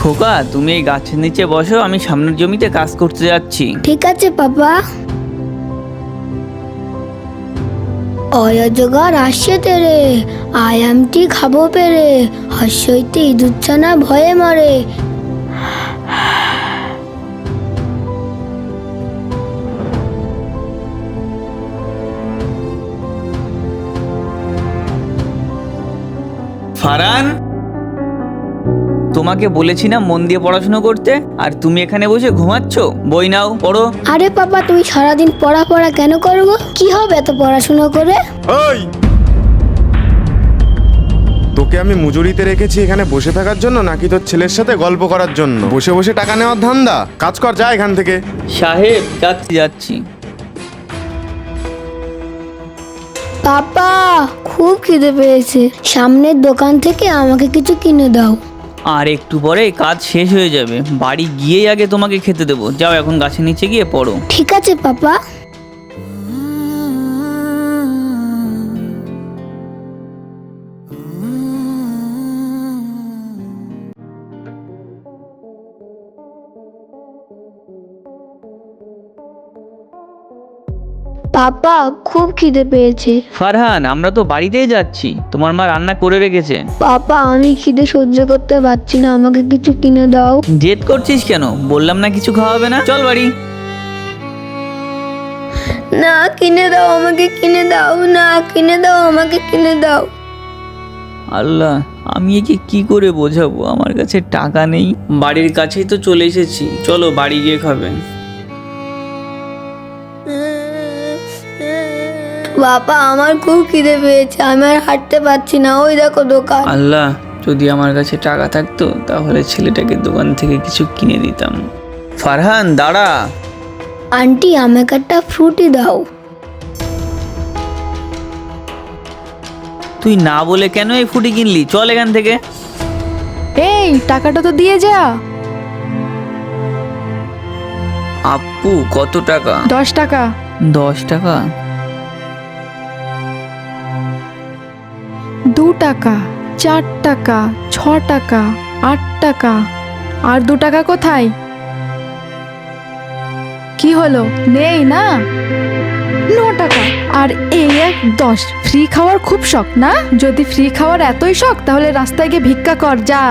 খোকা, তুমি এই গাছের নিচে বসো, আমি সামনের জমিতে কাজ করতে যাচ্ছি। ঠিক আছে বাবা। অজগর আসছে তেরে, আয়ামটি খাবো পেরে, হাস্যইতে ইঁদুরছানা ভয়ে মরে। ফারহান, তোমাকে বলেছি না মন দিয়ে পড়াশোনা করতে, আর তুমি এখানে বসে ঘুমাচ্ছ। বই নাও, পড়ো। আরে বাবা, তুমি সারাদিন পড়া পড়া কেন করবো? কি হবে এত পড়াশোনা করে? ওই, তোকে আমি মজুরিতে রেখেছি এখানে বসে থাকার জন্য নাকি তোর ছেলের সাথে গল্প করার জন্য? বসে বসে টাকা নেওয়ার ধান্দা? কাজ কর, যা এখান থেকে। সাহেব, যাচ্ছি যাচ্ছি। পাপা, খুব খিদে পেয়েছে, সামনের দোকান থেকে আমাকে কিছু কিনে দাও। আর একটু পরে কাজ শেষ হয়ে যাবে, বাড়ি গিয়েই আগে তোমাকে খেতে দেবো। যাও এখন গাছের নিচে গিয়ে পড়ো। ঠিক আছে পাপা। পাপা, খুব খিদে পেয়েছে। ফারহান, আমরা তো বাড়িতেই যাচ্ছি, তোমার মা রান্না করে রেখেছে। পাপা, আমি খিদে সহ্য করতে পারছি না, আমাকে কিছু কিনে দাও। জেদ করছিস কেন? বললাম না কিছু খাওয়াবে না, চল বাড়ি। না, কিনে দাও, আমাকে কিনে দাও। না, কিনে দাও, আমাকে কিনে দাও। আল্লাহ, আমি একে কি করে বোঝাবো? আমার কাছে টাকা নেই। বাড়ির কাছেই তো চলে এসেছি, চলো বাড়ি গিয়ে খাবে। বাবা, আমার খুব খিদে পেয়েছে, আমি আর হাঁটতে পারছি না। ওই দেখো দোকান। আল্লাহ, যদি আমার কাছে টাকা থাকতো তাহলে ছেলেটাকে দোকান থেকে কিছু কিনে দিতাম। ফারহান, দাঁড়া। আন্টি, আমাকে একটা ফ্রুটি দাও। তুই না বলে কেন এই ফুটি কিনলি? চল এখান থেকে। এই টাকাটা তো দিয়ে যা। আপু, কত টাকা? 10 টাকা। 10 টাকা? 2 টাকা, 4 টাকা, 6 টাকা, 8 টাকা। আর 2 টাকা কোথায়? কি হলো, নেই না? 9 টাকা। আর এই 10 ফ্রি খাওয়ার খুব শখ না? যদি ফ্রি খাওয়ার এতই শখ তাহলে রাস্তায় গিয়ে ভিক্ষা কর, যা।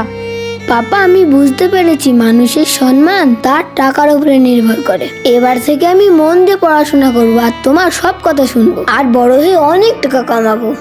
পাপা, আমি বুঝতে পেরেছি মানুষের সম্মান তার টাকার উপরে নির্ভর করে। এবার থেকে আমি মন দিয়ে পড়াশোনা করবো আর তোমার সব কথা শুনবো, আর বড় হয়ে অনেক টাকা কামাবো।